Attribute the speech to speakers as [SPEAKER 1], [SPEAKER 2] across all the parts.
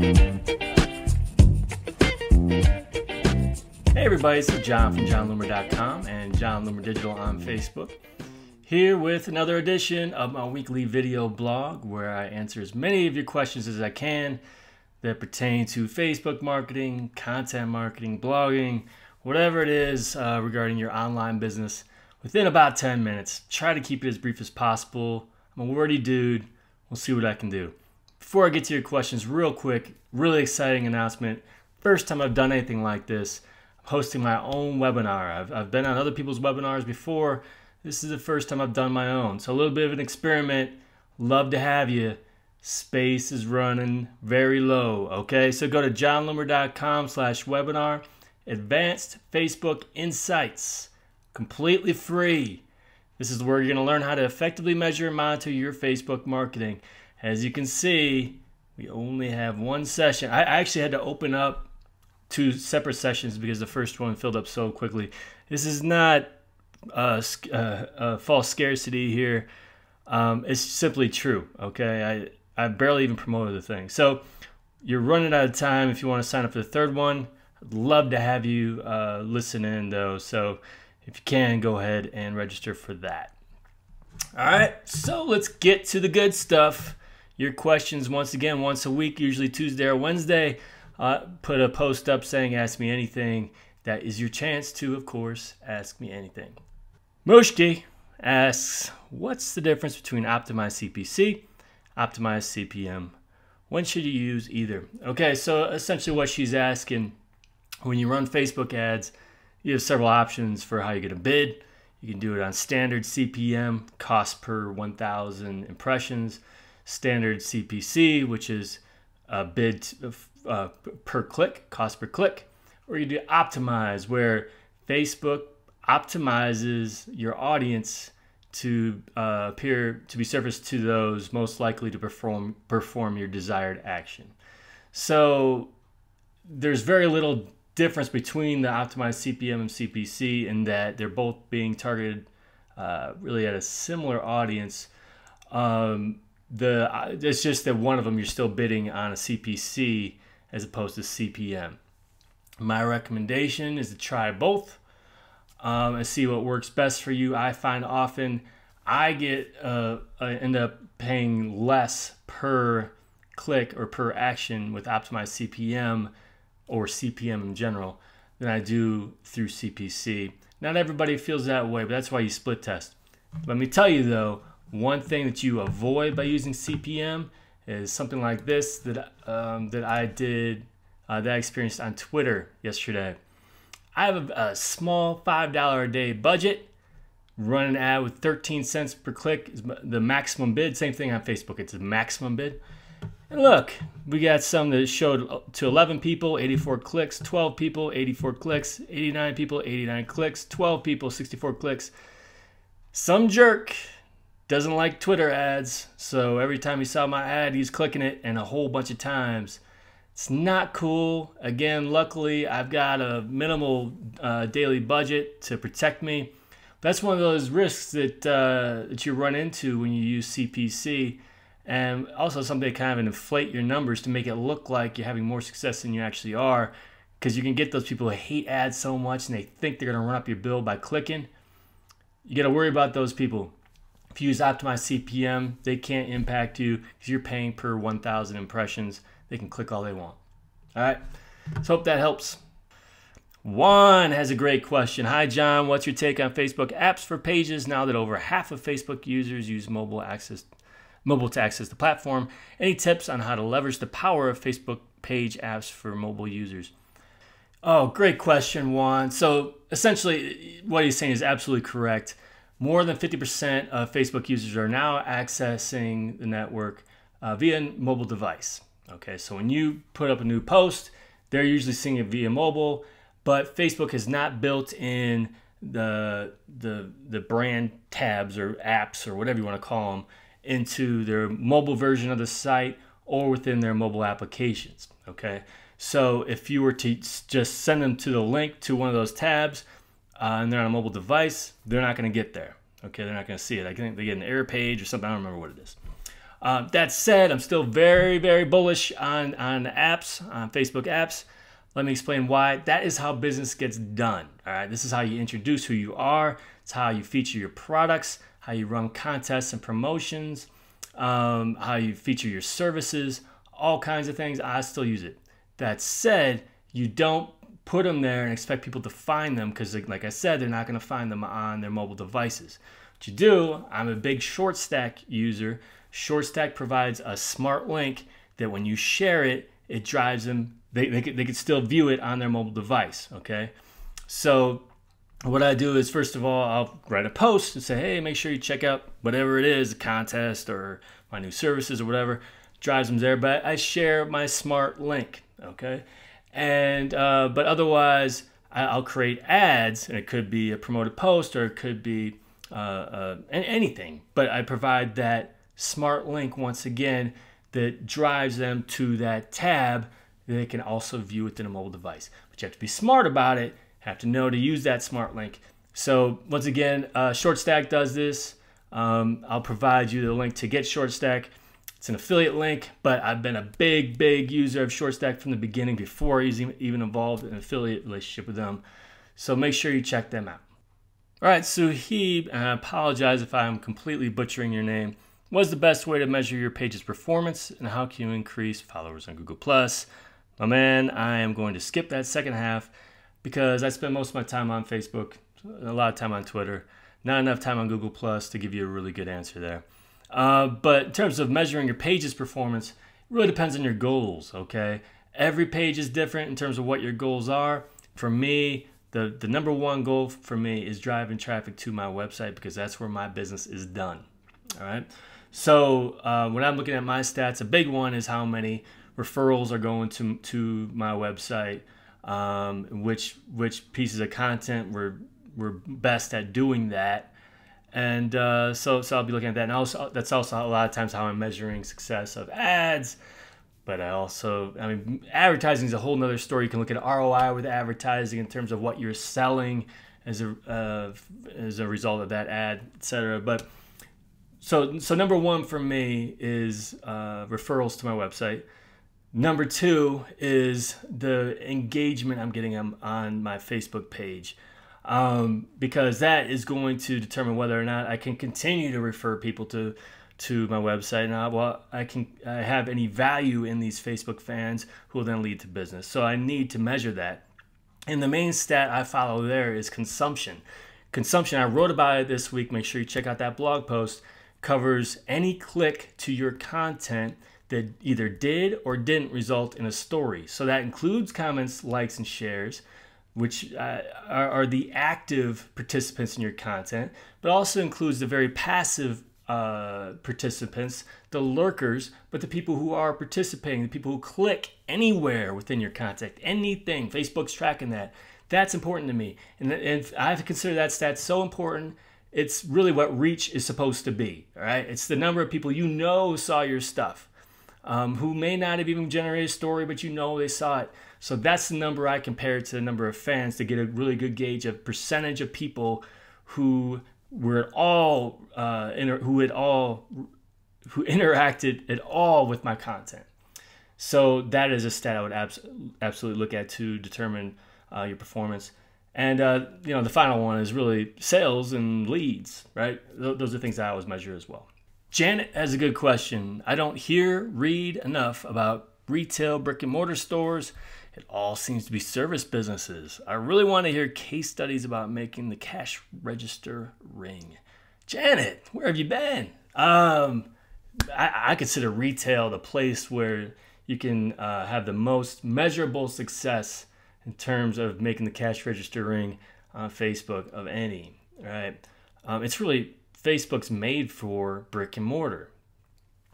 [SPEAKER 1] Hey everybody, it's John from JonLoomer.com and Jon Loomer Digital on Facebook. Here with another edition of my weekly video blog where I answer as many of your questions as I can that pertain to Facebook marketing, content marketing, blogging, whatever it is regarding your online business within about 10 minutes. Try to keep it as brief as possible. I'm a wordy dude. We'll see what I can do. Before I get to your questions, real quick, really exciting announcement. First time I've done anything like this. Hosting my own webinar. I've been on other people's webinars before. This is the first time I've done my own. So a little bit of an experiment. Love to have you. Space is running very low. Okay, so go to jonloomer.com/webinar. Advanced Facebook Insights. Completely free. This is where you're going to learn how to effectively measure and monitor your Facebook marketing. As you can see, we only have one session. I actually had to open up 2 separate sessions because the first one filled up so quickly. This is not false scarcity here. It's simply true, okay? I barely even promoted the thing. So you're running out of time if you want to sign up for the third one. I'd love to have you listen in though. So if you can, go ahead and register for that. All right, so let's get to the good stuff. Your questions, once again, once a week, usually Tuesday or Wednesday. Put a post up saying ask me anything. That is your chance to, of course, ask me anything. Mushki asks, what's the difference between optimized CPC, optimized CPM? When should you use either? Okay, so essentially what she's asking, when you run Facebook ads, you have several options for how you get a bid. You can do it on standard CPM, cost per 1,000 impressions, standard CPC, which is a bid per click, cost per click, or you do optimize, where Facebook optimizes your audience to appear to be surfaced to those most likely to perform your desired action. So there's very little difference between the optimized CPM and CPC in that they're both being targeted really at a similar audience. It's just that one of them you're still bidding on a CPC as opposed to CPM. My recommendation is to try both and see what works best for you. I find often I end up paying less per click or per action with optimized CPM or CPM in general than I do through CPC. Not everybody feels that way, but that's why you split test. Let me tell you though, one thing that you avoid by using CPM is something like this that I experienced on Twitter yesterday. I have a small $5 a day budget. Run an ad with 13 cents per click is the maximum bid. Same thing on Facebook, it's a maximum bid. And look, we got some that showed to 11 people, 84 clicks, 12 people, 84 clicks, 89 people, 89 clicks, 12 people, 64 clicks. Some jerk doesn't like Twitter ads, so every time he saw my ad, he's clicking it and a whole bunch of times. It's not cool. Again, luckily, I've got a minimal daily budget to protect me. That's one of those risks that you run into when you use CPC, and also something to kind of inflate your numbers to make it look like you're having more success than you actually are, because you can get those people who hate ads so much and they think they're going to run up your bill by clicking. You got to worry about those people. If you use optimized CPM, they can't impact you because you're paying per 1,000 impressions. They can click all they want. All right, so hope that helps. Juan has a great question. Hi, John. What's your take on Facebook apps for pages now that over half of Facebook users use mobile to access the platform? Any tips on how to leverage the power of Facebook page apps for mobile users? Oh, great question, Juan. So essentially, what he's saying is absolutely correct. More than 50% of Facebook users are now accessing the network via mobile device. Okay, so when you put up a new post, they're usually seeing it via mobile, but Facebook has not built in the brand tabs or apps or whatever you want to call them into their mobile version of the site or within their mobile applications. Okay, so if you were to just send them to the link to one of those tabs and they're on a mobile device, they're not going to get there. Okay, they're not going to see it. I think they get an error page or something. I don't remember what it is. That said, I'm still very, very bullish on apps, on Facebook apps. Let me explain why. That is how business gets done. All right, this is how you introduce who you are. It's how you feature your products, how you run contests and promotions, how you feature your services, all kinds of things. I still use it. That said, you don't put them there and expect people to find them because, like I said, they're not going to find them on their mobile devices. What you do, I'm a big ShortStack user. ShortStack provides a smart link that when you share it, it drives them. They can still view it on their mobile device. Okay, so what I do is, first of all, I'll write a post and say, hey, make sure you check out whatever it is, a contest or my new services or whatever, drives them there. But I share my smart link. Okay, and but otherwise I'll create ads, and it could be a promoted post or it could be anything. But I provide that smart link once again that drives them to that tab. They can also view it in a mobile device. But you have to be smart about it, have to know to use that smart link. So once again, ShortStack does this. I'll provide you the link to get ShortStack. It's an affiliate link, but I've been a big, big user of ShortStack from the beginning before I was even involved in an affiliate relationship with them. So make sure you check them out. All right, Suheeb, and I apologize if I'm completely butchering your name. What's the best way to measure your page's performance, and how can you increase followers on Google+? My man, I am going to skip that second half because I spend most of my time on Facebook, a lot of time on Twitter, not enough time on Google+ to give you a really good answer there. But in terms of measuring your page's performance, it really depends on your goals, okay? Every page is different in terms of what your goals are. For me, the number one goal for me is driving traffic to my website because that's where my business is done, all right? So when I'm looking at my stats, a big one is how many referrals are going to my website, which pieces of content were best at doing that. And so I'll be looking at that. And also, that's also a lot of times how I'm measuring success of ads. But I mean, advertising is a whole nother story. You can look at ROI with advertising in terms of what you're selling as a result of that ad, etc. But so number one for me is referrals to my website. Number two is the engagement I'm getting on my Facebook page, because that is going to determine whether or not I can continue to refer people to my website, and I have any value in these Facebook fans who will then lead to business. So I need to measure that. And the main stat I follow there is consumption. Consumption, I wrote about it this week. Make sure you check out that blog post. Covers any click to your content that either did or didn't result in a story. So that includes comments, likes, and shares, which are the active participants in your content, but also includes the very passive participants, the lurkers, but the people who are participating, the people who click anywhere within your content, anything. Facebook's tracking that. That's important to me. And I have to consider that stat so important. It's really what reach is supposed to be, all right? It's the number of people you know saw your stuff, who may not have even generated a story, but you know they saw it. So that's the number I compare to the number of fans to get a really good gauge of percentage of people who were who interacted at all with my content. So that is a stat I would absolutely look at to determine your performance. And the final one is really sales and leads, right? Those are things I always measure as well. Janet has a good question. I don't read enough about retail brick and mortar stores. It all seems to be service businesses. I really want to hear case studies about making the cash register ring. Janet, where have you been? I consider retail the place where you can have the most measurable success in terms of making the cash register ring on Facebook of any, right? It's really, Facebook's made for brick and mortar.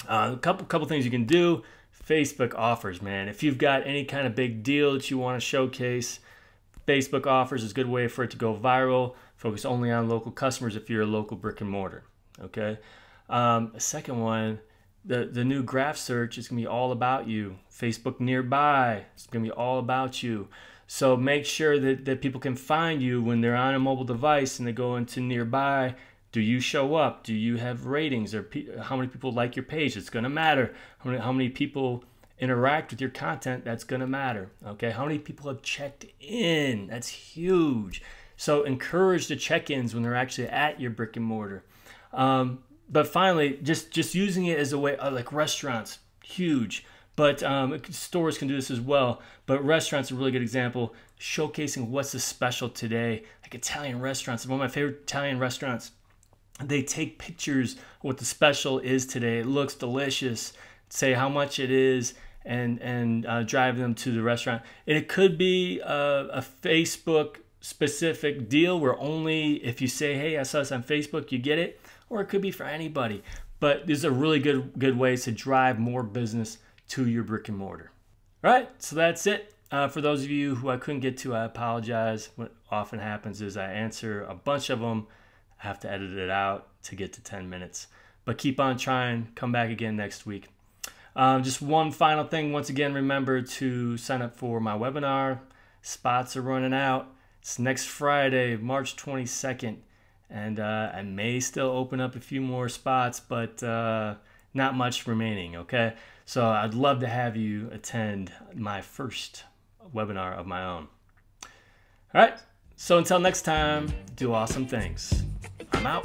[SPEAKER 1] A couple things you can do. Facebook offers, man. If you've got any kind of big deal that you want to showcase, Facebook offers is a good way for it to go viral. Focus only on local customers if you're a local brick and mortar, okay? A second one, the new graph search is going to be all about you. Facebook nearby, it's going to be all about you. So make sure that people can find you when they're on a mobile device and they go into nearby. Do you show up? Do you have ratings? Or how many people like your page? It's going to matter. How many people interact with your content? That's going to matter. Okay. How many people have checked in? That's huge. So encourage the check-ins when they're actually at your brick and mortar. But finally, just using it as a way, like restaurants, huge. But stores can do this as well. But restaurants are a really good example, showcasing what's the special today. Like Italian restaurants, one of my favorite Italian restaurants, they take pictures of what the special is today. It looks delicious, say how much it is, and drive them to the restaurant. And it could be a Facebook specific deal where only if you say, hey, I saw this on Facebook, you get it. Or it could be for anybody. But these are really good ways to drive more business to your brick and mortar. All right, so that's it. For those of you who I couldn't get to, I apologize. What often happens is I answer a bunch of them. I have to edit it out to get to 10 minutes. But keep on trying. Come back again next week. Just one final thing. Once again, remember to sign up for my webinar. Spots are running out. It's next Friday, March 22nd. And I may still open up a few more spots, but not much remaining, okay? So I'd love to have you attend my first webinar of my own. All right, so until next time, do awesome things. I'm out.